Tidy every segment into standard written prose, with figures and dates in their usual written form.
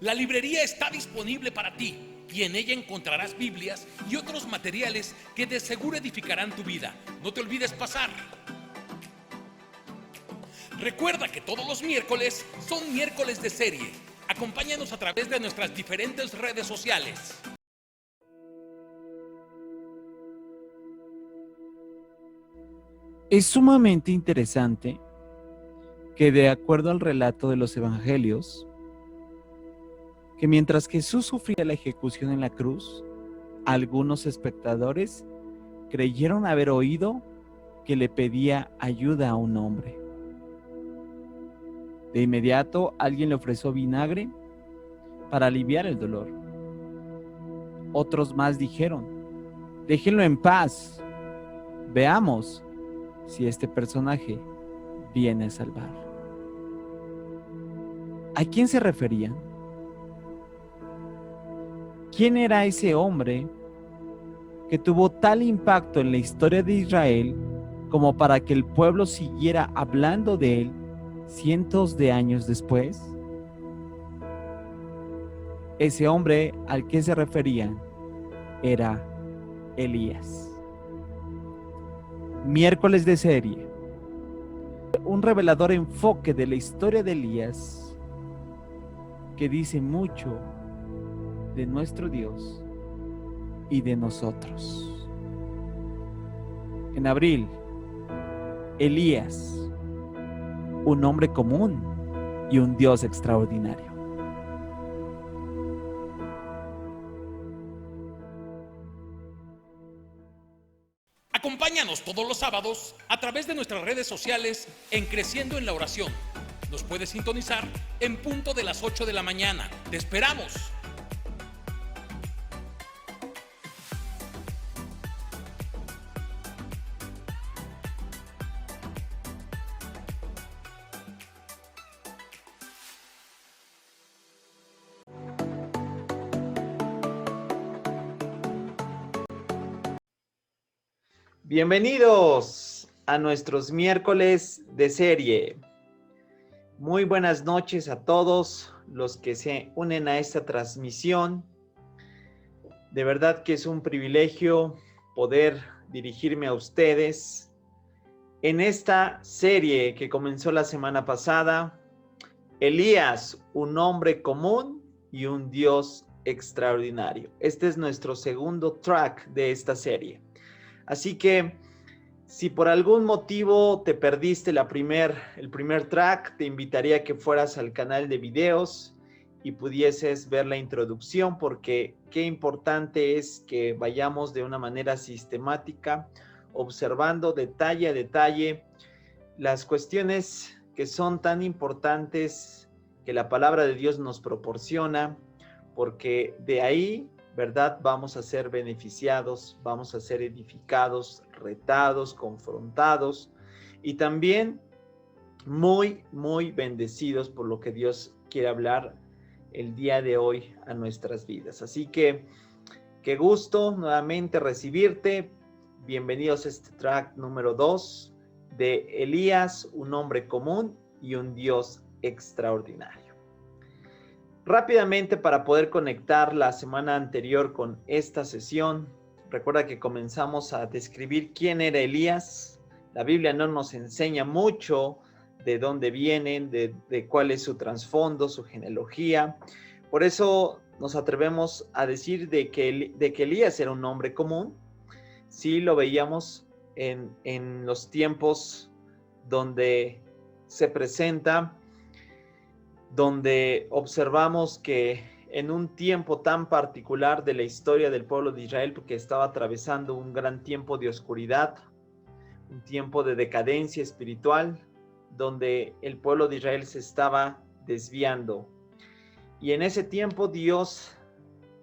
La librería está disponible para ti y en ella encontrarás Biblias y otros materiales que de seguro edificarán tu vida. No te olvides pasar. Recuerda que todos los miércoles son miércoles de serie. Acompáñanos a través de nuestras diferentes redes sociales. Es sumamente interesante que, de acuerdo al relato de los evangelios, que mientras Jesús sufría la ejecución en la cruz, algunos espectadores creyeron haber oído que le pedía ayuda a un hombre. De inmediato, alguien le ofreció vinagre para aliviar el dolor. Otros más dijeron: déjenlo en paz, veamos si este personaje viene a salvar. ¿A quién se referían? ¿Quién era ese hombre que tuvo tal impacto en la historia de Israel como para que el pueblo siguiera hablando de él cientos de años después? Ese hombre al que se referían era Elías. Miércoles de serie. Un revelador enfoque de la historia de Elías que dice mucho de nuestro Dios y de nosotros. En abril, Elías, un hombre común y un Dios extraordinario. Acompáñanos todos los sábados a través de nuestras redes sociales en Creciendo en la Oración. Nos puedes sintonizar en punto de las 8 de la mañana. ¡Te esperamos! Bienvenidos a nuestros miércoles de serie. Muy buenas noches a todos los que se unen a esta transmisión. De verdad que es un privilegio poder dirigirme a ustedes en esta serie que comenzó la semana pasada. Elías, un hombre común y un Dios extraordinario. Este es nuestro segundo track de esta serie. Así que si por algún motivo te perdiste el primer track, te invitaría a que fueras al canal de videos y pudieses ver la introducción, porque qué importante es que vayamos de una manera sistemática, observando detalle a detalle las cuestiones que son tan importantes que la palabra de Dios nos proporciona, porque de ahí, ¿verdad?, vamos a ser beneficiados, vamos a ser edificados, retados, confrontados y también muy, muy bendecidos por lo que Dios quiere hablar el día de hoy a nuestras vidas. Así que, qué gusto nuevamente recibirte. Bienvenidos a este track número 2 de Elías, un hombre común y un Dios extraordinario. Rápidamente, para poder conectar la semana anterior con esta sesión, recuerda que comenzamos a describir quién era Elías. La Biblia no nos enseña mucho de dónde vienen, de cuál es su trasfondo, su genealogía. Por eso nos atrevemos a decir de que Elías era un hombre común. Sí lo veíamos en los tiempos donde se presenta, donde observamos que en un tiempo tan particular de la historia del pueblo de Israel, porque estaba atravesando un gran tiempo de oscuridad, un tiempo de decadencia espiritual, donde el pueblo de Israel se estaba desviando. Y en ese tiempo Dios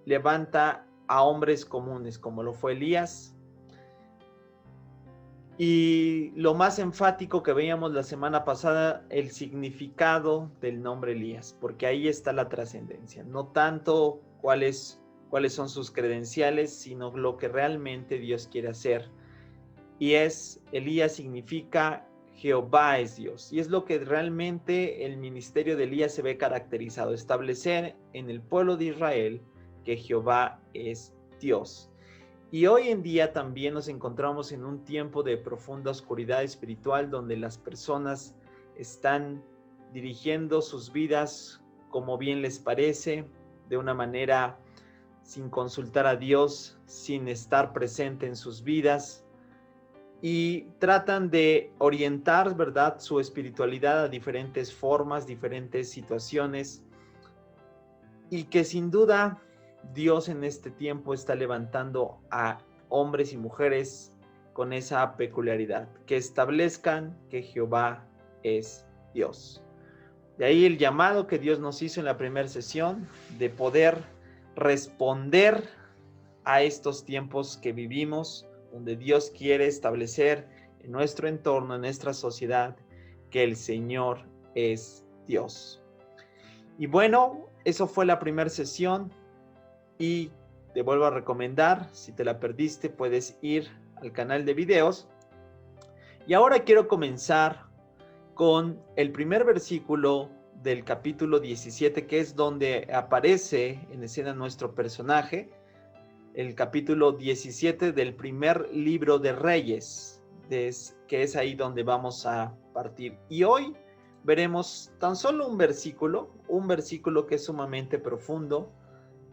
levanta a hombres comunes, como lo fue Elías. Y lo más enfático que veíamos la semana pasada, el significado del nombre Elías, porque ahí está la trascendencia. No tanto cuáles son sus credenciales, sino lo que realmente Dios quiere hacer. Y Elías significa Jehová es Dios. Y es lo que realmente el ministerio de Elías se ve caracterizado, establecer en el pueblo de Israel que Jehová es Dios. Y hoy en día también nos encontramos en un tiempo de profunda oscuridad espiritual donde las personas están dirigiendo sus vidas como bien les parece, de una manera sin consultar a Dios, sin estar presente en sus vidas, y tratan de orientar, ¿verdad?, su espiritualidad a diferentes formas, diferentes situaciones, y que sin duda Dios en este tiempo está levantando a hombres y mujeres con esa peculiaridad, que establezcan que Jehová es Dios. De ahí el llamado que Dios nos hizo en la primera sesión de poder responder a estos tiempos que vivimos, donde Dios quiere establecer en nuestro entorno, en nuestra sociedad, que el Señor es Dios. Y bueno, eso fue la primera sesión y te vuelvo a recomendar, si te la perdiste, puedes ir al canal de videos. Y ahora quiero comenzar con el primer versículo del capítulo 17, que es donde aparece en escena nuestro personaje, el capítulo 17 del primer libro de Reyes, que es ahí donde vamos a partir. Y hoy veremos tan solo un versículo que es sumamente profundo,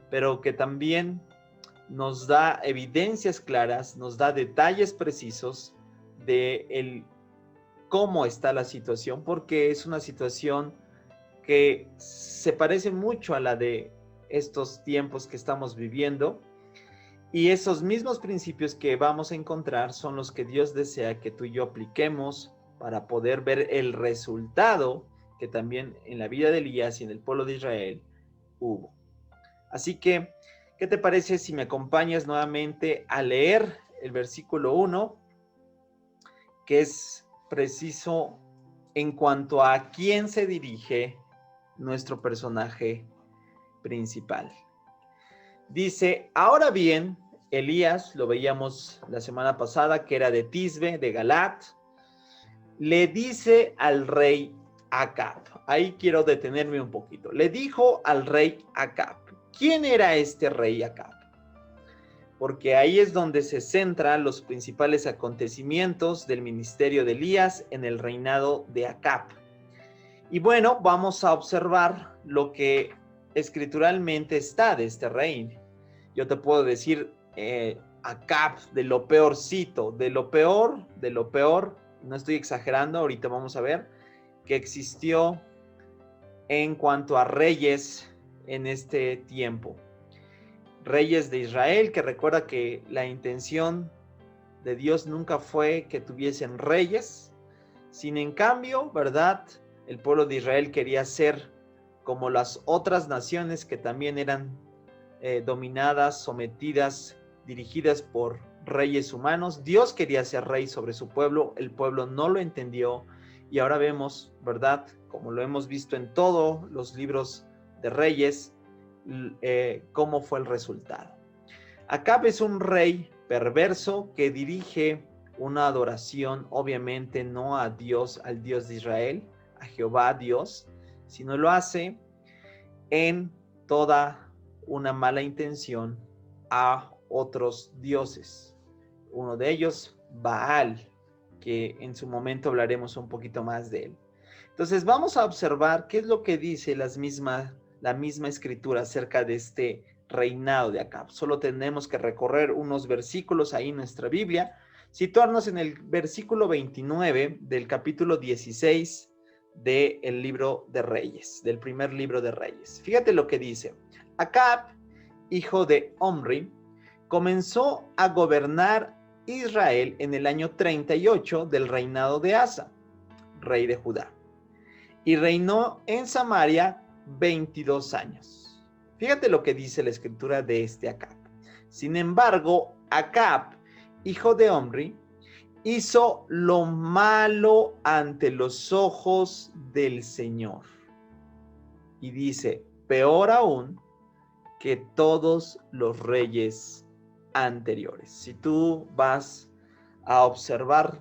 pero que también nos da evidencias claras, nos da detalles precisos de cómo está la situación, porque es una situación que se parece mucho a la de estos tiempos que estamos viviendo. Y esos mismos principios que vamos a encontrar son los que Dios desea que tú y yo apliquemos para poder ver el resultado que también en la vida de Elías y en el pueblo de Israel hubo. Así que, ¿qué te parece si me acompañas nuevamente a leer el versículo 1, que es preciso en cuanto a quién se dirige nuestro personaje principal? Dice, ahora bien, Elías, lo veíamos la semana pasada, que era de Tisbe, de Galat, le dice al rey Acab. Ahí quiero detenerme un poquito. Le dijo al rey Acab. ¿Quién era este rey Acab? Porque ahí es donde se centran los principales acontecimientos del ministerio de Elías en el reinado de Acab. Y bueno, vamos a observar lo que escrituralmente está de este rey. Yo te puedo decir Acab, de lo peorcito, de lo peor, no estoy exagerando, ahorita vamos a ver, que existió en cuanto a reyes en este tiempo. Reyes de Israel, que recuerda que la intención de Dios nunca fue que tuviesen reyes, sin en cambio, ¿verdad?, el pueblo de Israel quería ser como las otras naciones que también eran dominadas, sometidas, dirigidas por reyes humanos. Dios quería ser rey sobre su pueblo, el pueblo no lo entendió y ahora vemos, ¿verdad?, como lo hemos visto en todos los libros de reyes, cómo fue el resultado. Acab es un rey perverso que dirige una adoración, obviamente no a Dios, al Dios de Israel, a Jehová Dios, sino lo hace en toda una mala intención a otros dioses. Uno de ellos, Baal, que en su momento hablaremos un poquito más de él. Entonces vamos a observar qué es lo que dice la misma escritura acerca de este reinado de Acab. Solo tenemos que recorrer unos versículos ahí en nuestra Biblia, situarnos en el versículo 29 del capítulo 16 del libro de Reyes, del primer libro de Reyes. Fíjate lo que dice. Acab, hijo de Omri, comenzó a gobernar Israel en el año 38 del reinado de Asa, rey de Judá, y reinó en Samaria 22 años. Fíjate lo que dice la escritura de este Acab. Sin embargo, Acab, hijo de Omri, hizo lo malo ante los ojos del Señor. Y dice, peor aún que todos los reyes anteriores. Si tú vas a observar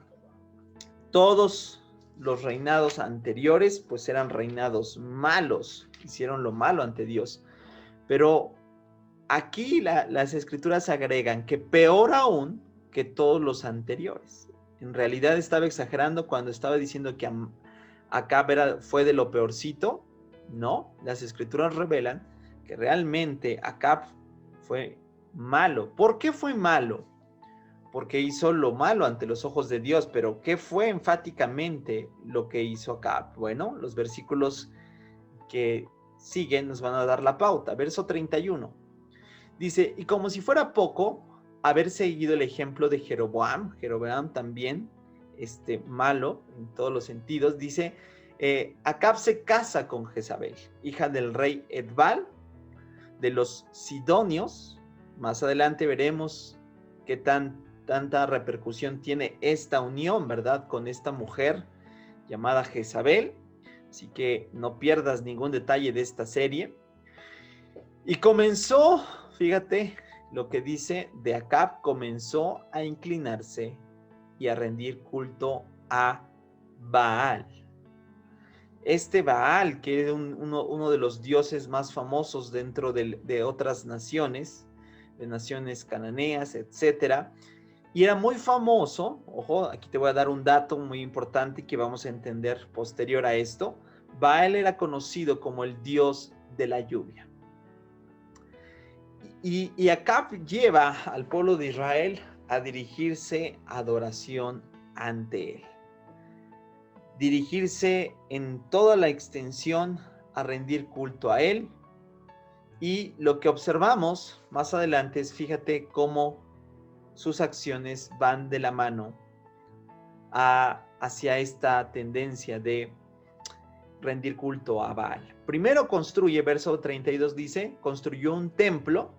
todos los reinados anteriores pues eran reinados malos, hicieron lo malo ante Dios. Pero aquí las escrituras agregan que peor aún que todos los anteriores. En realidad estaba exagerando cuando estaba diciendo que Acab fue de lo peorcito. No, las escrituras revelan que realmente Acab fue malo. ¿Por qué fue malo? Porque hizo lo malo ante los ojos de Dios. Pero ¿qué fue enfáticamente lo que hizo Acab? Bueno, los versículos que siguen nos van a dar la pauta. Verso 31. Dice, y como si fuera poco haber seguido el ejemplo de Jeroboam también, malo en todos los sentidos, dice, Acab se casa con Jezabel, hija del rey Edbal, de los Sidonios. Más adelante veremos qué tanta repercusión tiene esta unión, ¿verdad?, con esta mujer llamada Jezabel. Así que no pierdas ningún detalle de esta serie. Y comenzó, fíjate lo que dice de Acab, comenzó a inclinarse y a rendir culto a Baal. Este Baal, que era uno de los dioses más famosos dentro de otras naciones, de naciones cananeas, etcétera, y era muy famoso. Ojo, aquí te voy a dar un dato muy importante que vamos a entender posterior a esto. Baal era conocido como el dios de la lluvia. Y Acab lleva al pueblo de Israel a dirigirse a adoración ante él. Dirigirse en toda la extensión a rendir culto a él. Y lo que observamos más adelante es, fíjate cómo sus acciones van de la mano hacia esta tendencia de rendir culto a Baal. Primero construye, verso 32 dice, construyó un templo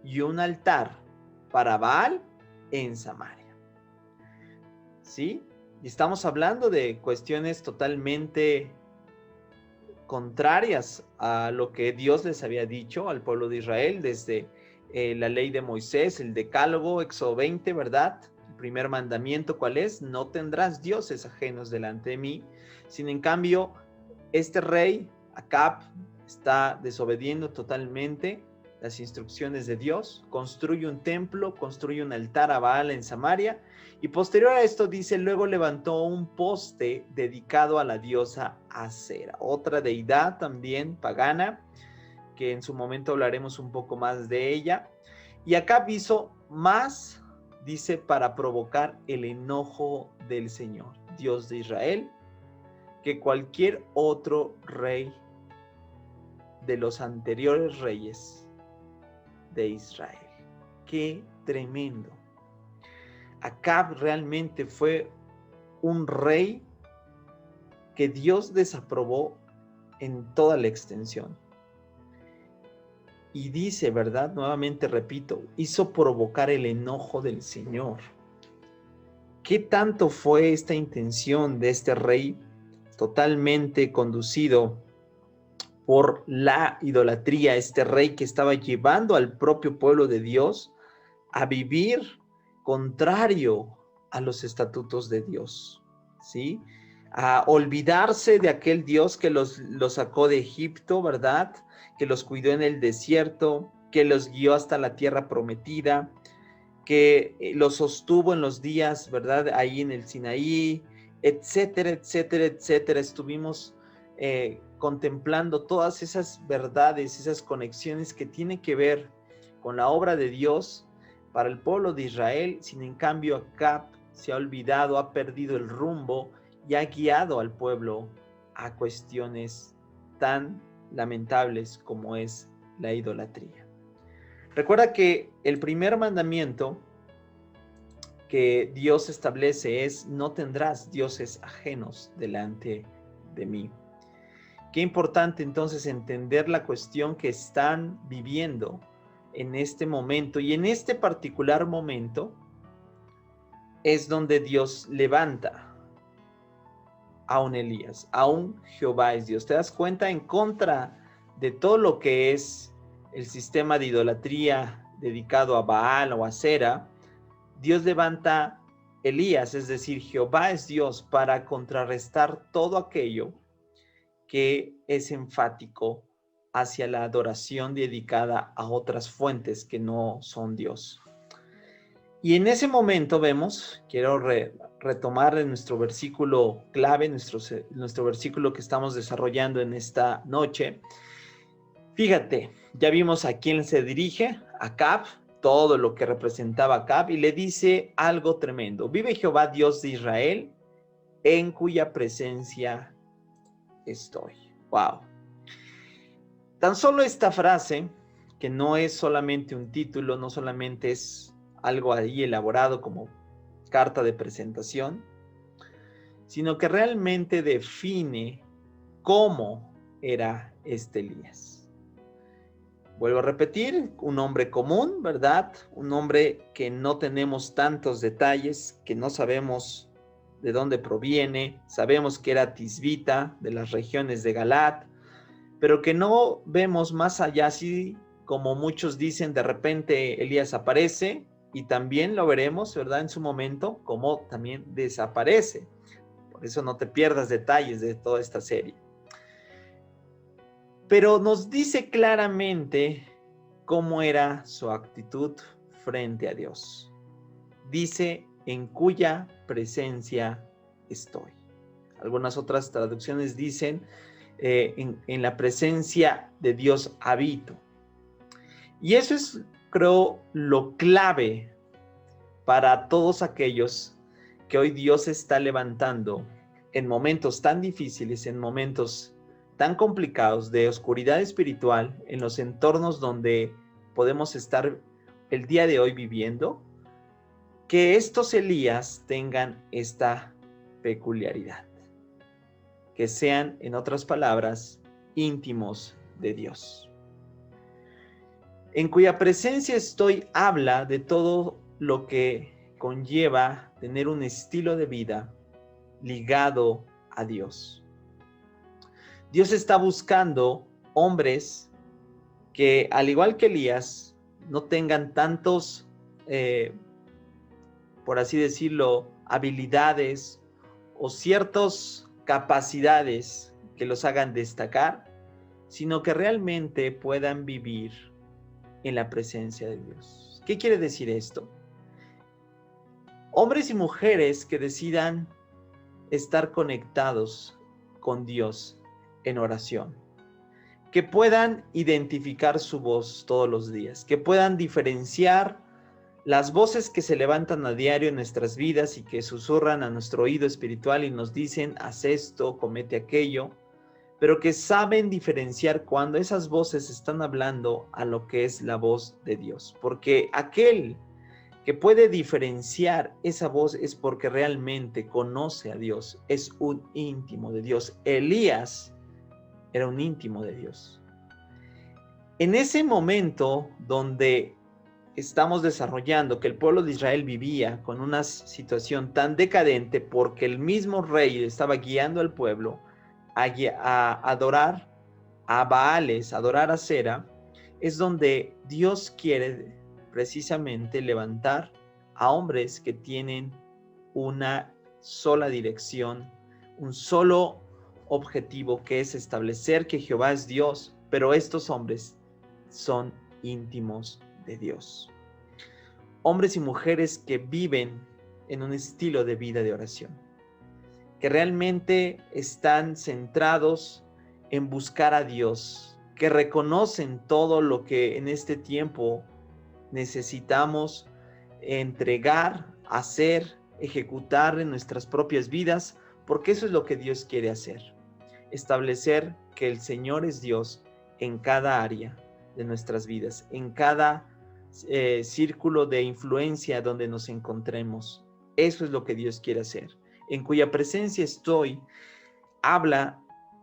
y un altar para Baal en Samaria. ¿Sí? Y estamos hablando de cuestiones totalmente contrarias a lo que Dios les había dicho al pueblo de Israel desde la ley de Moisés, el decálogo, Éxodo 20, ¿verdad? El primer mandamiento, ¿cuál es? No tendrás dioses ajenos delante de mí. Sin en cambio, este rey, Acab, está desobediendo totalmente las instrucciones de Dios, construye un templo, construye un altar a Baal en Samaria, y posterior a esto dice, luego levantó un poste dedicado a la diosa Acera, otra deidad también pagana, que en su momento hablaremos un poco más de ella. Y Acab hizo más, dice, para provocar el enojo del Señor, Dios de Israel, que cualquier otro rey de los anteriores reyes de Israel. ¡Qué tremendo! Acab realmente fue un rey que Dios desaprobó en toda la extensión. Y dice, ¿verdad? Nuevamente repito, hizo provocar el enojo del Señor. ¿Qué tanto fue esta intención de este rey totalmente conducido por la idolatría, este rey que estaba llevando al propio pueblo de Dios a vivir contrario a los estatutos de Dios, ¿sí? A olvidarse de aquel Dios que los sacó de Egipto, ¿verdad? Que los cuidó en el desierto, que los guió hasta la tierra prometida, que los sostuvo en los días, ¿verdad? Ahí en el Sinaí, etcétera, etcétera, etcétera. Estuvimos contemplando todas esas verdades, esas conexiones que tienen que ver con la obra de Dios para el pueblo de Israel. Sin en cambio, Acab se ha olvidado, ha perdido el rumbo y ha guiado al pueblo a cuestiones tan lamentables como es la idolatría. Recuerda que el primer mandamiento que Dios establece es: no tendrás dioses ajenos delante de mí. Qué importante entonces entender la cuestión que están viviendo en este momento, y en este particular momento es donde Dios levanta a un Elías, a un Jehová es Dios. ¿Te das cuenta? En contra de todo lo que es el sistema de idolatría dedicado a Baal o a Acera, Dios levanta Elías, es decir, Jehová es Dios para contrarrestar todo aquello que es enfático hacia la adoración dedicada a otras fuentes que no son Dios. Y en ese momento vemos, quiero retomar en nuestro versículo clave, nuestro versículo que estamos desarrollando en esta noche. Fíjate, ya vimos a quién se dirige, a Acab, todo lo que representaba Acab, y le dice algo tremendo. Vive Jehová, Dios de Israel, en cuya presencia estoy. Wow. Tan solo esta frase, que no es solamente un título, no solamente es algo ahí elaborado como carta de presentación, sino que realmente define cómo era este Elías. Vuelvo a repetir, un hombre común, ¿verdad? Un hombre que no tenemos tantos detalles, que no sabemos de dónde proviene, sabemos que era tisbita, de las regiones de Galat, pero que no vemos más allá, así como muchos dicen, de repente Elías aparece, y también lo veremos, ¿verdad? En su momento, como también desaparece. Por eso no te pierdas detalles de toda esta serie. Pero nos dice claramente cómo era su actitud frente a Dios. Dice, en cuya presencia estoy. Algunas otras traducciones dicen, en la presencia de Dios habito. Y eso es, creo, lo clave para todos aquellos que hoy Dios está levantando en momentos tan difíciles, en momentos tan complicados de oscuridad espiritual, en los entornos donde podemos estar el día de hoy viviendo, que estos Elías tengan esta peculiaridad, que sean, en otras palabras, íntimos de Dios. En cuya presencia estoy habla de todo lo que conlleva tener un estilo de vida ligado a Dios. Dios está buscando hombres que, al igual que Elías, no tengan tantos, por así decirlo, habilidades o ciertas capacidades que los hagan destacar, sino que realmente puedan vivir en la presencia de Dios. ¿Qué quiere decir esto? Hombres y mujeres que decidan estar conectados con Dios en oración, que puedan identificar su voz todos los días, que puedan diferenciar las voces que se levantan a diario en nuestras vidas y que susurran a nuestro oído espiritual y nos dicen, haz esto, comete aquello, pero que saben diferenciar cuando esas voces están hablando a lo que es la voz de Dios. Porque aquel que puede diferenciar esa voz es porque realmente conoce a Dios, es un íntimo de Dios. Elías era un íntimo de Dios. En ese momento donde estamos desarrollando que el pueblo de Israel vivía con una situación tan decadente porque el mismo rey estaba guiando al pueblo a adorar a Baales, a adorar a Acera, es donde Dios quiere precisamente levantar a hombres que tienen una sola dirección, un solo objetivo, que es establecer que Jehová es Dios, pero estos hombres son íntimos de Dios. Hombres y mujeres que viven en un estilo de vida de oración, que realmente están centrados en buscar a Dios, que reconocen todo lo que en este tiempo necesitamos entregar, hacer, ejecutar en nuestras propias vidas, porque eso es lo que Dios quiere hacer. Establecer que el Señor es Dios en cada área de nuestras vidas, en cada círculo de influencia donde nos encontremos. Eso es lo que Dios quiere hacer. En cuya presencia estoy, habla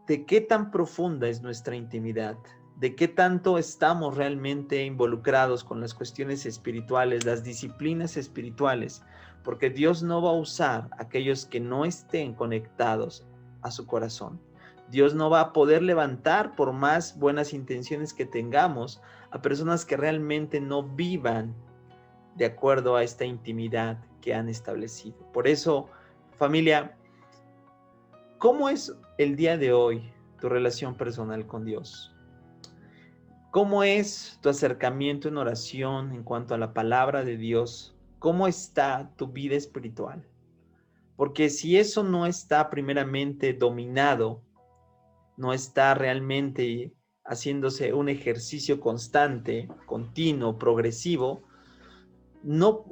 de qué tan profunda es nuestra intimidad, de qué tanto estamos realmente involucrados con las cuestiones espirituales, las disciplinas espirituales, porque Dios no va a usar a aquellos que no estén conectados a su corazón. Dios no va a poder levantar, por más buenas intenciones que tengamos, a personas que realmente no vivan de acuerdo a esta intimidad que han establecido. Por eso, familia, ¿cómo es el día de hoy tu relación personal con Dios? ¿Cómo es tu acercamiento en oración en cuanto a la palabra de Dios? ¿Cómo está tu vida espiritual? Porque si eso no está primeramente dominado, no está realmente haciéndose un ejercicio constante, continuo, progresivo, no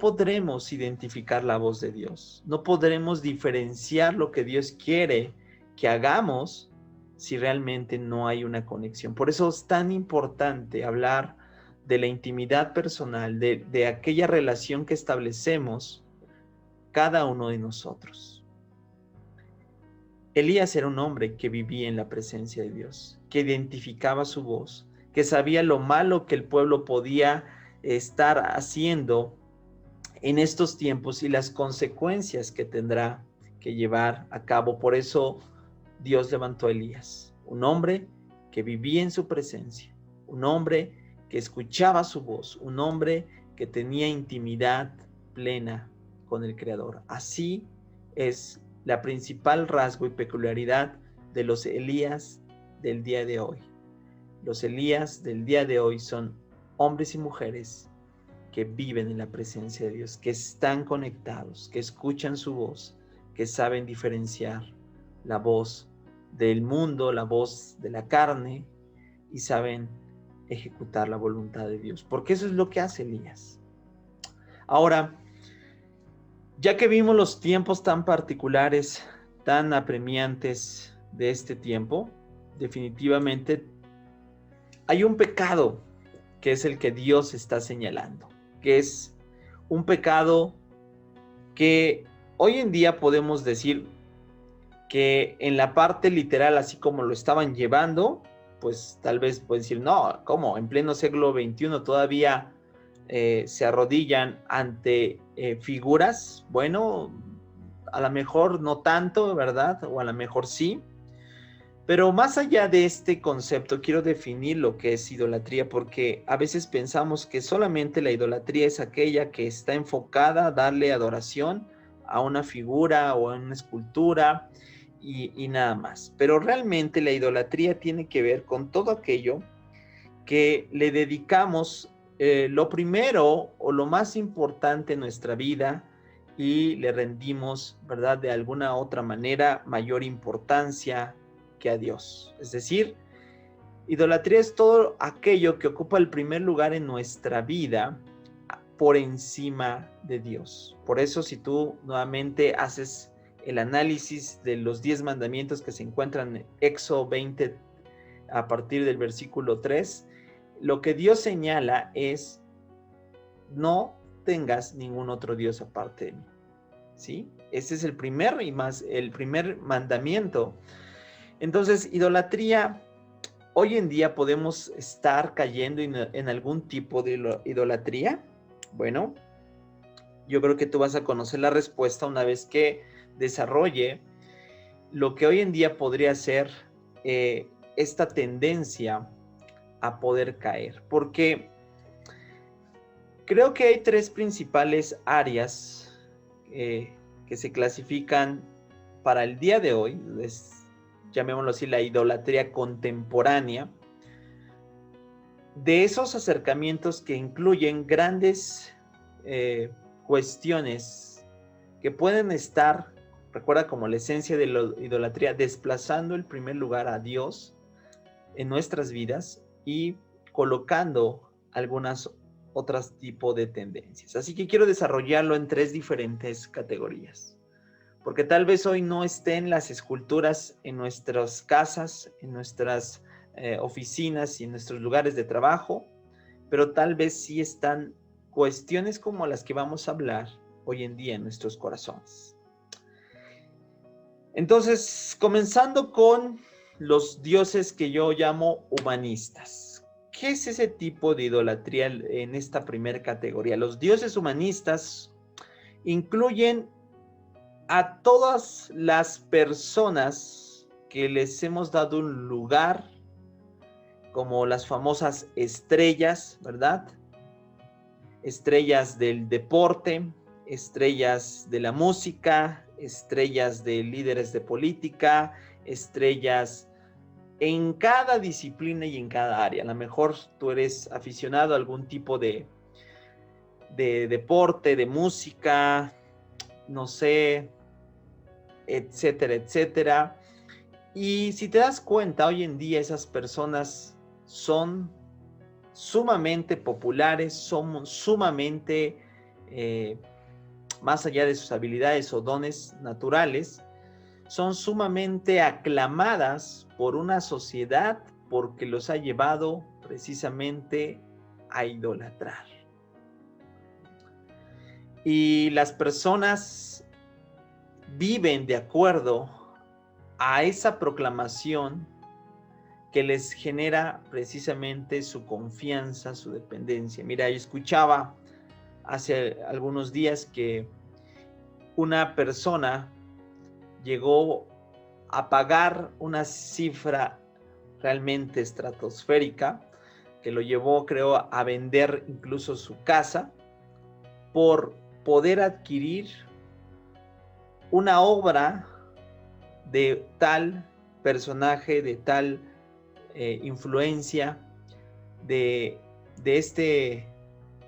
podremos identificar la voz de Dios. No podremos diferenciar lo que Dios quiere que hagamos si realmente no hay una conexión. Por eso es tan importante hablar de la intimidad personal, de aquella relación que establecemos cada uno de nosotros. Elías era un hombre que vivía en la presencia de Dios, que identificaba su voz, que sabía lo malo que el pueblo podía estar haciendo en estos tiempos y las consecuencias que tendrá que llevar a cabo. Por eso Dios levantó a Elías, un hombre que vivía en su presencia, un hombre que escuchaba su voz, un hombre que tenía intimidad plena con el Creador. Así es la principal rasgo y peculiaridad de los Elías del día de hoy. Los Elías del día de hoy son hombres y mujeres que viven en la presencia de Dios, que están conectados, que escuchan su voz, que saben diferenciar la voz del mundo, la voz de la carne, y saben ejecutar la voluntad de Dios, porque eso es lo que hace Elías. Ahora, ya que vimos los tiempos tan particulares, tan apremiantes de este tiempo, definitivamente hay un pecado que es el que Dios está señalando, que es un pecado que hoy en día podemos decir que en la parte literal, así como lo estaban llevando, pues tal vez pueden decir, no, ¿cómo? En pleno siglo XXI todavía se arrodillan ante figuras. Bueno, a lo mejor no tanto, ¿verdad? O a lo mejor sí. Pero más allá de este concepto, quiero definir lo que es idolatría, porque a veces pensamos que solamente la idolatría es aquella que está enfocada a darle adoración a una figura o a una escultura y nada más. Pero realmente la idolatría tiene que ver con todo aquello que le dedicamos lo primero o lo más importante en nuestra vida y le rendimos, ¿verdad? De alguna otra manera mayor importancia que a Dios. Es decir, idolatría es todo aquello que ocupa el primer lugar en nuestra vida por encima de Dios. Por eso, si tú nuevamente haces el análisis de los 10 mandamientos que se encuentran en Éxodo 20 a partir del versículo 3, lo que Dios señala es: no tengas ningún otro Dios aparte de mí. ¿Sí? Ese es el primer mandamiento. Entonces, idolatría, hoy en día podemos estar cayendo en algún tipo de idolatría. Bueno, yo creo que tú vas a conocer la respuesta una vez que desarrolle lo que hoy en día podría ser esta tendencia a poder caer. Porque creo que hay 3 principales áreas que se clasifican para el día de hoy, llamémoslo así, la idolatría contemporánea, de esos acercamientos que incluyen grandes cuestiones que pueden estar, recuerda, como la esencia de la idolatría, desplazando el primer lugar a Dios en nuestras vidas y colocando algunas otras tipos de tendencias. Así que quiero desarrollarlo en 3 diferentes categorías. Porque tal vez hoy no estén las esculturas en nuestras casas, en nuestras oficinas y en nuestros lugares de trabajo, pero tal vez sí están cuestiones como las que vamos a hablar hoy en día en nuestros corazones. Entonces, comenzando con los dioses que yo llamo humanistas. ¿Qué es ese tipo de idolatría en esta primera categoría? Los dioses humanistas incluyen a todas las personas que les hemos dado un lugar, como las famosas estrellas, ¿verdad? Estrellas del deporte, estrellas de la música, estrellas de líderes de política, estrellas en cada disciplina y en cada área. A lo mejor tú eres aficionado a algún tipo de deporte, de música, no sé, etcétera, etcétera. Y si te das cuenta, hoy en día esas personas son sumamente populares, son sumamente, más allá de sus habilidades o dones naturales, son sumamente aclamadas por una sociedad porque los ha llevado precisamente a idolatrar. Y las personas viven de acuerdo a esa proclamación que les genera precisamente su confianza, su dependencia. Mira, yo escuchaba hace algunos días que una persona llegó a pagar una cifra realmente estratosférica, que lo llevó, creo, a vender incluso su casa por poder adquirir una obra de tal personaje, de tal influencia, de este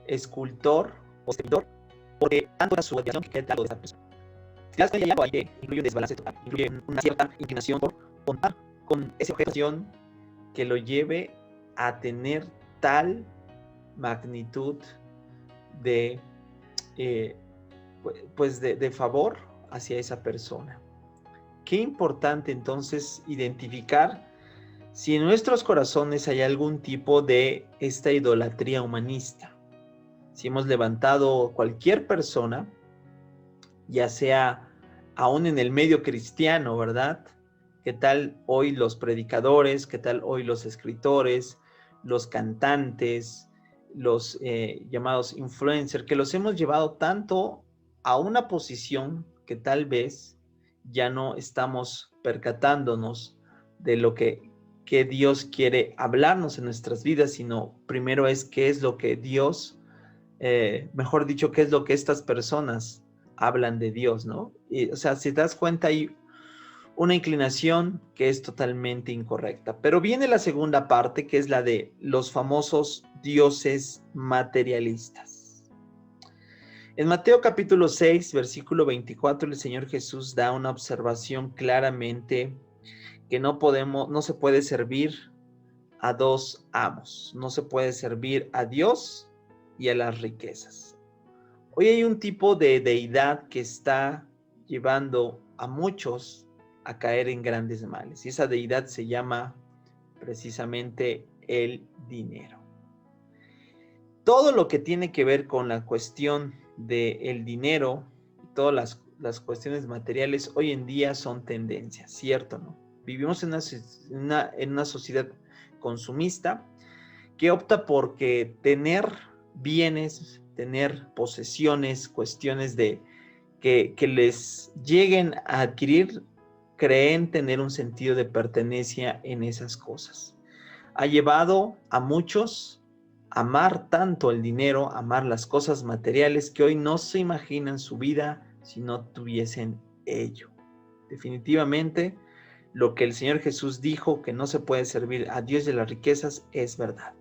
escultor o escritor, porque tanto era su admiración que queda algo de esa persona. Si te das cuenta, hay algo ahí que incluye un desbalance total, incluye una cierta inclinación por contar con esa objeción que lo lleve a tener tal magnitud de, pues de favor hacia esa persona. Qué importante entonces identificar si en nuestros corazones hay algún tipo de esta idolatría humanista. Si hemos levantado cualquier persona, ya sea aún en el medio cristiano, ¿verdad? ¿Qué tal hoy los predicadores? ¿Qué tal hoy los escritores, los cantantes, los llamados influencers, que los hemos llevado tanto a una posición que tal vez ya no estamos percatándonos de lo que Dios quiere hablarnos en nuestras vidas, sino primero es qué es lo que Dios, mejor dicho, qué es lo que estas personas hablan de Dios, ¿no? Y, o sea, si te das cuenta, hay una inclinación que es totalmente incorrecta. Pero viene la segunda parte, que es la de los famosos dioses materialistas. En Mateo capítulo 6, versículo 24, el Señor Jesús da una observación claramente que no se puede servir a dos amos, no se puede servir a Dios y a las riquezas. Hoy hay un tipo de deidad que está llevando a muchos a caer en grandes males, y esa deidad se llama precisamente el dinero. Todo lo que tiene que ver con la cuestión del dinero, todas las cuestiones materiales hoy en día son tendencias, ¿cierto, no? Vivimos en una sociedad consumista que opta por tener bienes, tener posesiones, cuestiones de que les lleguen a adquirir, creen tener un sentido de pertenencia en esas cosas. Ha llevado a muchos a amar tanto el dinero, amar las cosas materiales, que hoy no se imaginan su vida si no tuviesen ello. Definitivamente, lo que el Señor Jesús dijo, que no se puede servir a Dios y a las riquezas, es verdad.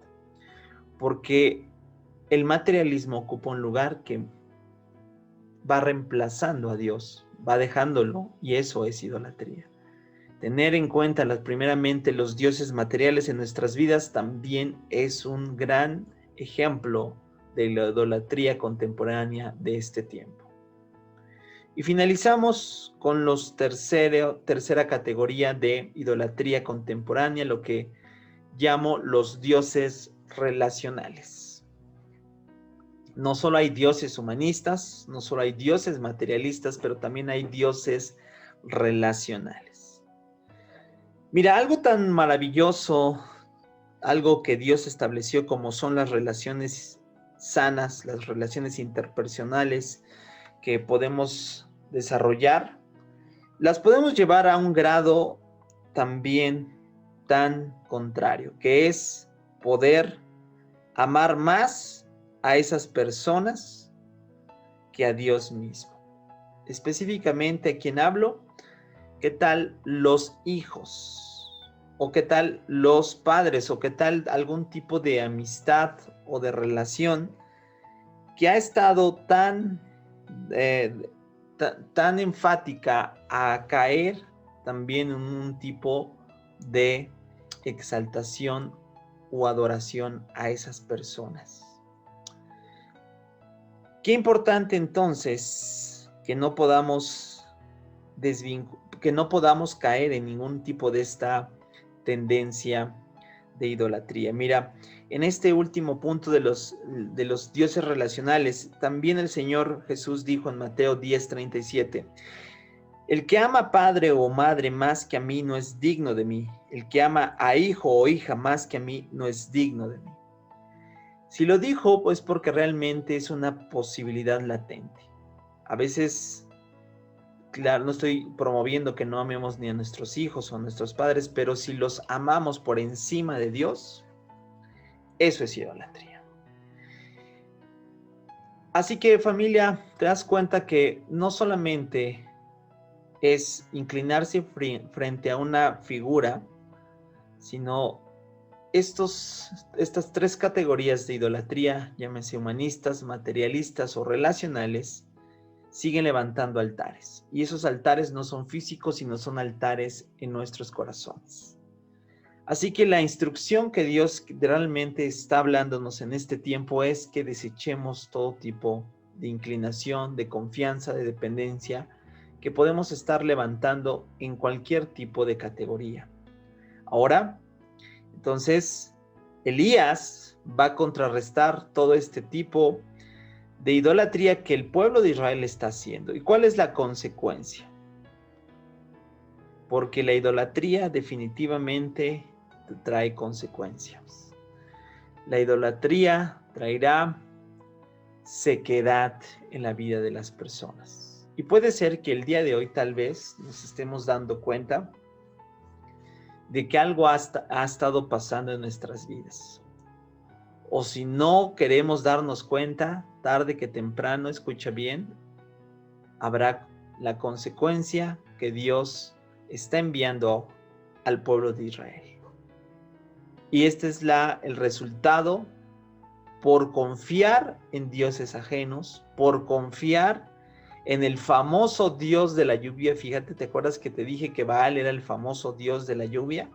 Porque el materialismo ocupa un lugar que va reemplazando a Dios, va dejándolo, y eso es idolatría. Tener en cuenta primeramente los dioses materiales en nuestras vidas también es un gran ejemplo de la idolatría contemporánea de este tiempo. Y finalizamos con los tercera categoría de idolatría contemporánea, lo que llamo los dioses relacionales. No solo hay dioses humanistas, no solo hay dioses materialistas, pero también hay dioses relacionales. Mira, algo tan maravilloso, algo que Dios estableció como son las relaciones sanas, las relaciones interpersonales que podemos desarrollar, las podemos llevar a un grado también tan contrario, que es poder amar más a esas personas que a Dios mismo. Específicamente, ¿a quién hablo? ¿Qué tal los hijos? ¿O qué tal los padres? ¿O qué tal algún tipo de amistad o de relación que ha estado tan enfática a caer también en un tipo de exaltación o adoración a esas personas? Qué importante entonces que no podamos caer en ningún tipo de esta tendencia de idolatría. Mira, en este último punto de los dioses relacionales, también el Señor Jesús dijo en Mateo 10:37, el que ama padre o madre más que a mí no es digno de mí. El que ama a hijo o hija más que a mí no es digno de mí. Si lo dijo, pues porque realmente es una posibilidad latente. A veces, claro, no estoy promoviendo que no amemos ni a nuestros hijos o a nuestros padres, pero si los amamos por encima de Dios, eso es idolatría. Así que, familia, te das cuenta que no solamente es inclinarse frente a una figura, sino estas tres categorías de idolatría, llámese humanistas, materialistas o relacionales, siguen levantando altares. Y esos altares no son físicos, sino son altares en nuestros corazones. Así que la instrucción que Dios realmente está hablándonos en este tiempo es que desechemos todo tipo de inclinación, de confianza, de dependencia, que podemos estar levantando en cualquier tipo de categoría. Ahora, entonces, Elías va a contrarrestar todo este tipo de idolatría que el pueblo de Israel está haciendo. ¿Y cuál es la consecuencia? Porque la idolatría definitivamente trae consecuencias. La idolatría traerá sequedad en la vida de las personas. Y puede ser que el día de hoy tal vez nos estemos dando cuenta de que algo ha estado pasando en nuestras vidas. O si no queremos darnos cuenta, tarde que temprano, escucha bien, habrá la consecuencia que Dios está enviando al pueblo de Israel. Y este es el resultado por confiar en dioses ajenos, por confiar en el famoso Dios de la lluvia. Fíjate, ¿te acuerdas que te dije que Baal era el famoso Dios de la lluvia?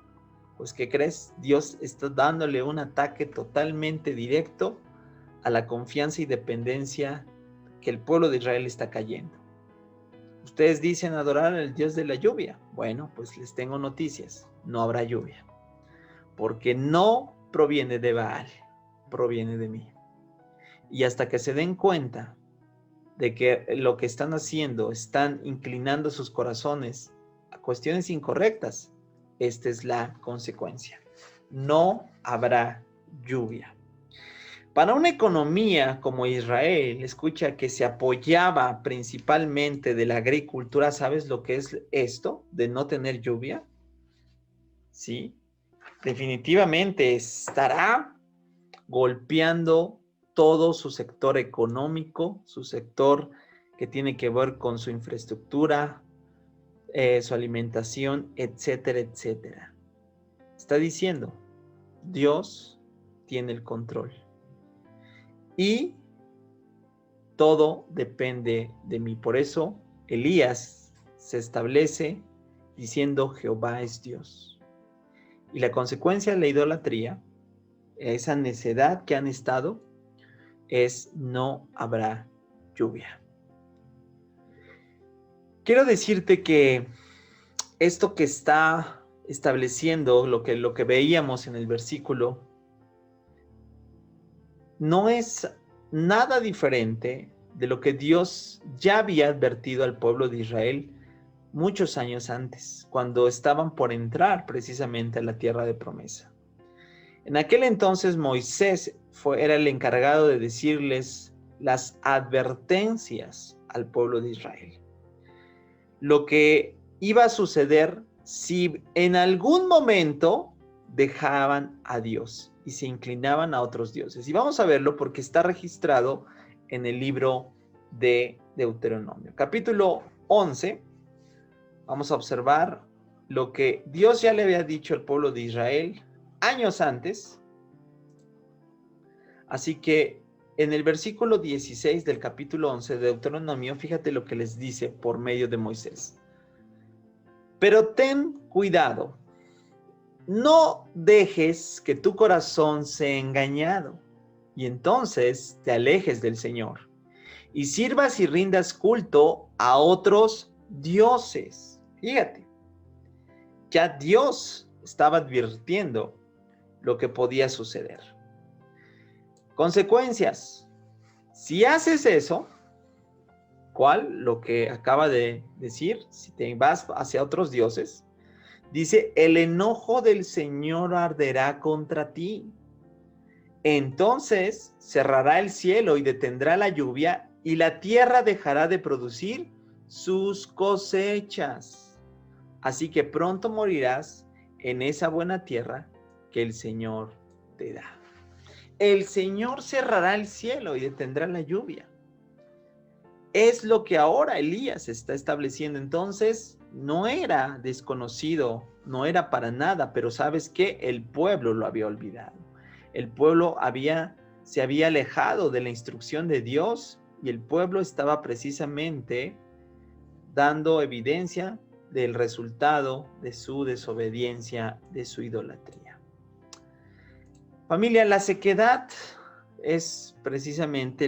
Pues, ¿qué crees? Dios está dándole un ataque totalmente directo a la confianza y dependencia que el pueblo de Israel está cayendo. Ustedes dicen adorar al Dios de la lluvia. Bueno, pues les tengo noticias. No habrá lluvia. Porque no proviene de Baal, proviene de mí. Y hasta que se den cuenta de que lo que están haciendo, están inclinando sus corazones a cuestiones incorrectas, esta es la consecuencia. No habrá lluvia. Para una economía como Israel, escucha, que se apoyaba principalmente de la agricultura, ¿sabes lo que es esto de no tener lluvia? Sí, definitivamente estará golpeando todo su sector económico, su sector que tiene que ver con su infraestructura, su alimentación, etcétera, etcétera. Está diciendo, Dios tiene el control. Y todo depende de mí. Por eso Elías se establece diciendo Jehová es Dios. Y la consecuencia de la idolatría, esa necedad que han estado, es no habrá lluvia. Quiero decirte que esto que está estableciendo, lo que veíamos en el versículo, no es nada diferente de lo que Dios ya había advertido al pueblo de Israel muchos años antes, cuando estaban por entrar precisamente a la tierra de promesa. En aquel entonces Moisés era el encargado de decirles las advertencias al pueblo de Israel. Lo que iba a suceder si en algún momento dejaban a Dios y se inclinaban a otros dioses. Y vamos a verlo porque está registrado en el libro de Deuteronomio. Capítulo 11, vamos a observar lo que Dios ya le había dicho al pueblo de Israel años antes. Así que en el versículo 16 del capítulo 11 de Deuteronomio, fíjate lo que les dice por medio de Moisés. Pero ten cuidado, no dejes que tu corazón sea engañado y entonces te alejes del Señor y sirvas y rindas culto a otros dioses. Fíjate, ya Dios estaba advirtiendo lo que podía suceder. Consecuencias. Si haces eso, ¿cuál? Lo que acaba de decir, si te vas hacia otros dioses, dice, el enojo del Señor arderá contra ti. Entonces cerrará el cielo y detendrá la lluvia y la tierra dejará de producir sus cosechas. Así que pronto morirás en esa buena tierra que el Señor te da. El Señor cerrará el cielo y detendrá la lluvia. Es lo que ahora Elías está estableciendo. Entonces, no era desconocido, no era para nada, pero ¿sabes qué? El pueblo lo había olvidado. El pueblo se había alejado de la instrucción de Dios y el pueblo estaba precisamente dando evidencia del resultado de su desobediencia, de su idolatría. Familia, la sequedad es precisamente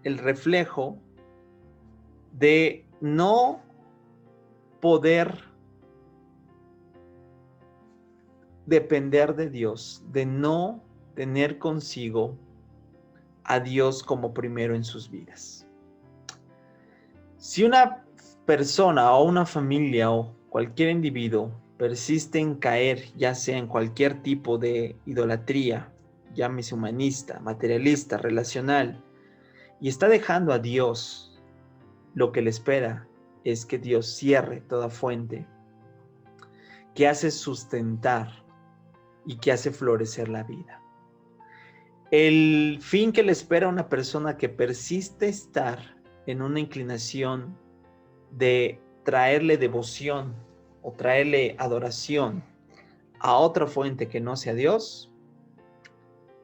el reflejo de no poder depender de Dios, de no tener consigo a Dios como primero en sus vidas. Si una persona o una familia o cualquier individuo persiste en caer, ya sea en cualquier tipo de idolatría, llámese humanista, materialista, relacional, y está dejando a Dios, lo que le espera es que Dios cierre toda fuente que hace sustentar y que hace florecer la vida. El fin que le espera a una persona que persiste estar en una inclinación de traerle devoción o traerle adoración a otra fuente que no sea Dios,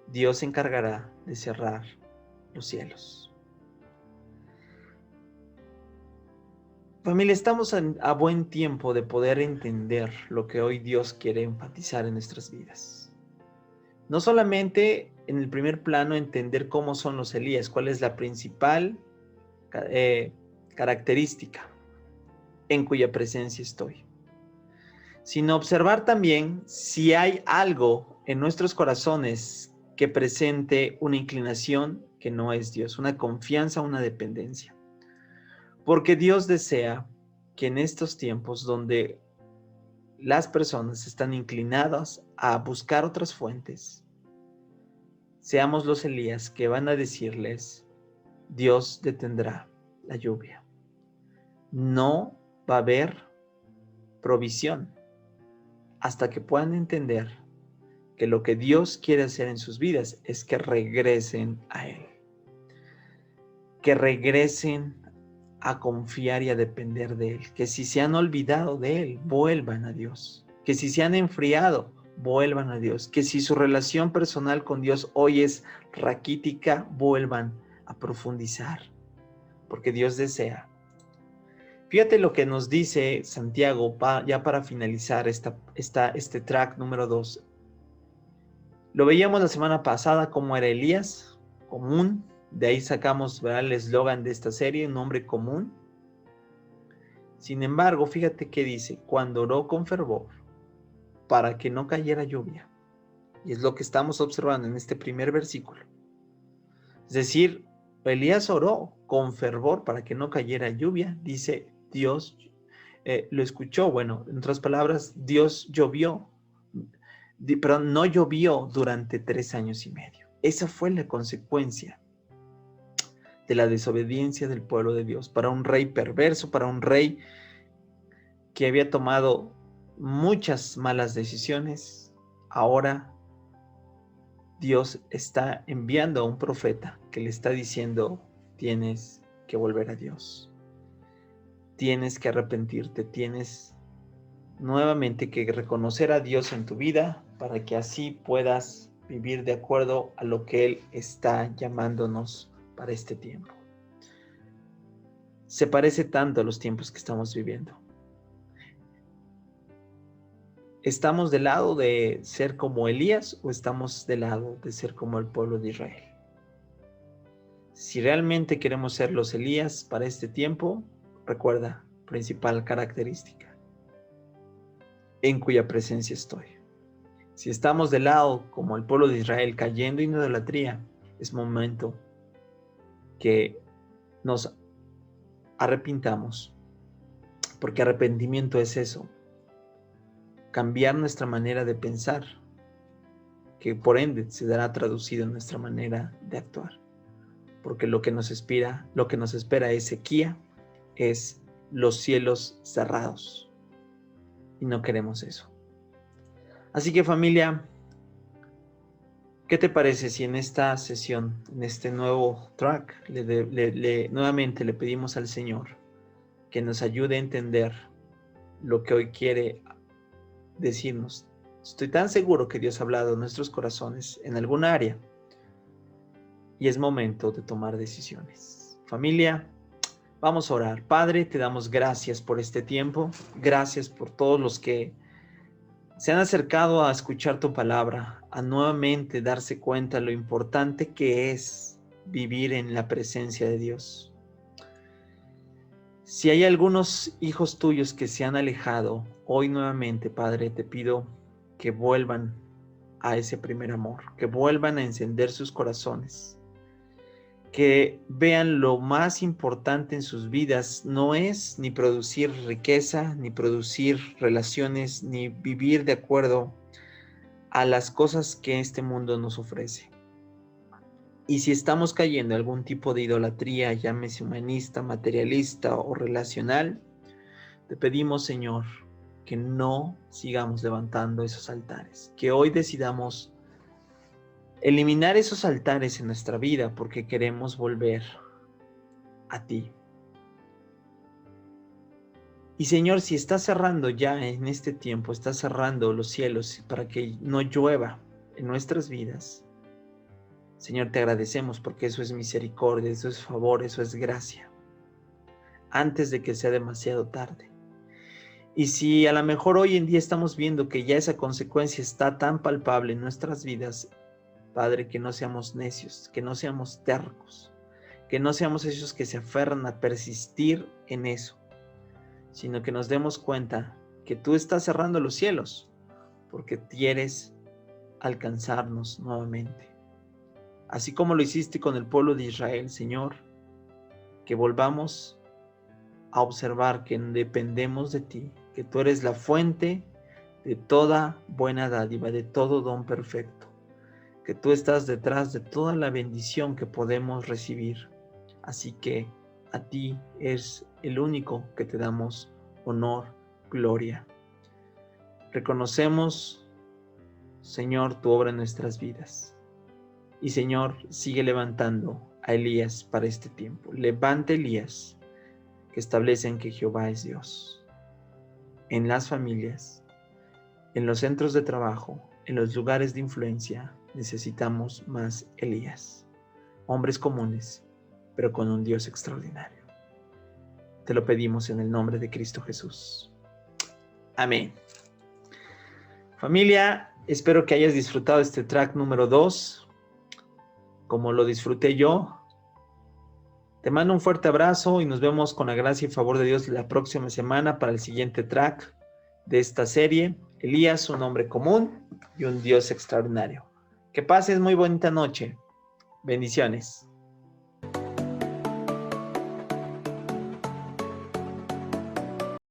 Dios se encargará de cerrar los cielos. Familia, estamos a buen tiempo de poder entender lo que hoy Dios quiere enfatizar en nuestras vidas. No solamente en el primer plano entender cómo son los Elías, cuál es la principal característica en cuya presencia estoy, sino observar también si hay algo en nuestros corazones que presente una inclinación que no es Dios, una confianza, una dependencia. Porque Dios desea que en estos tiempos donde las personas están inclinadas a buscar otras fuentes, seamos los Elías que van a decirles, Dios detendrá la lluvia. No va a haber provisión hasta que puedan entender que lo que Dios quiere hacer en sus vidas es que regresen a Él. Que regresen a confiar y a depender de Él. Que si se han olvidado de Él, vuelvan a Dios. Que si se han enfriado, vuelvan a Dios. Que si su relación personal con Dios hoy es raquítica, vuelvan a profundizar. Porque Dios desea. Fíjate lo que nos dice Santiago ya para finalizar este track número 2. Lo veíamos la semana pasada cómo era Elías, común. De ahí sacamos, ¿verdad?, el eslogan de esta serie, un hombre común. Sin embargo, fíjate que dice, cuando oró con fervor para que no cayera lluvia. Y es lo que estamos observando en este primer versículo. Es decir, Elías oró con fervor para que no cayera lluvia. Dice, Dios lo escuchó. Bueno, en otras palabras, Dios llovió. Pero no llovió durante 3 años y medio. Esa fue la consecuencia de la desobediencia del pueblo de Dios. Para un rey perverso, para un rey que había tomado muchas malas decisiones, ahora Dios está enviando a un profeta que le está diciendo, tienes que volver a Dios. Tienes que arrepentirte, tienes nuevamente que reconocer a Dios en tu vida para que así puedas vivir de acuerdo a lo que Él está llamándonos para este tiempo. Se parece tanto a los tiempos que estamos viviendo. ¿Estamos del lado de ser como Elías o estamos del lado de ser como el pueblo de Israel? Si realmente queremos ser los Elías para este tiempo, recuerda, principal característica, en cuya presencia estoy. Si estamos del lado como el pueblo de Israel cayendo en idolatría, es momento que nos arrepintamos, porque arrepentimiento es eso, cambiar nuestra manera de pensar, que por ende se dará traducido en nuestra manera de actuar, porque lo que nos espera es sequía, es los cielos cerrados, y no queremos eso. Así que familia, ¿qué te parece si en esta sesión, en este nuevo track, nuevamente le pedimos al Señor que nos ayude a entender lo que hoy quiere decirnos? Estoy tan seguro que Dios ha hablado en nuestros corazones en alguna área y es momento de tomar decisiones. Familia, vamos a orar. Padre, te damos gracias por este tiempo, gracias por todos los que se han acercado a escuchar tu palabra, a nuevamente darse cuenta lo importante que es vivir en la presencia de Dios. Si hay algunos hijos tuyos que se han alejado, hoy nuevamente, Padre, te pido que vuelvan a ese primer amor, que vuelvan a encender sus corazones, que vean lo más importante en sus vidas no es ni producir riqueza, ni producir relaciones, ni vivir de acuerdo a las cosas que este mundo nos ofrece. Y si estamos cayendo en algún tipo de idolatría, llámese humanista, materialista o relacional, te pedimos, Señor, que no sigamos levantando esos altares, que hoy decidamos eliminar esos altares en nuestra vida porque queremos volver a ti. Y Señor, si estás cerrando ya en este tiempo, estás cerrando los cielos para que no llueva en nuestras vidas, Señor, te agradecemos porque eso es misericordia, eso es favor, eso es gracia, antes de que sea demasiado tarde. Y si a lo mejor hoy en día estamos viendo que ya esa consecuencia está tan palpable en nuestras vidas, Padre, que no seamos necios, que no seamos tercos, que no seamos esos que se aferran a persistir en eso, sino que nos demos cuenta que tú estás cerrando los cielos porque quieres alcanzarnos nuevamente. Así como lo hiciste con el pueblo de Israel, Señor, que volvamos a observar que dependemos de ti, que tú eres la fuente de toda buena dádiva, de todo don perfecto, que tú estás detrás de toda la bendición que podemos recibir. Así que a ti es el único que te damos honor, gloria. Reconocemos, Señor, tu obra en nuestras vidas. Y Señor, sigue levantando a Elías para este tiempo. Levanta Elías que establecen que Jehová es Dios. En las familias, en los centros de trabajo, en los lugares de influencia, necesitamos más Elías. Hombres comunes, pero con un Dios extraordinario. Te lo pedimos en el nombre de Cristo Jesús. Amén. Familia, espero que hayas disfrutado este track número 2. Como lo disfruté yo. Te mando un fuerte abrazo y nos vemos con la gracia y favor de Dios la próxima semana para el siguiente track de esta serie. Elías, un hombre común y un Dios extraordinario. Que pases muy bonita noche. Bendiciones.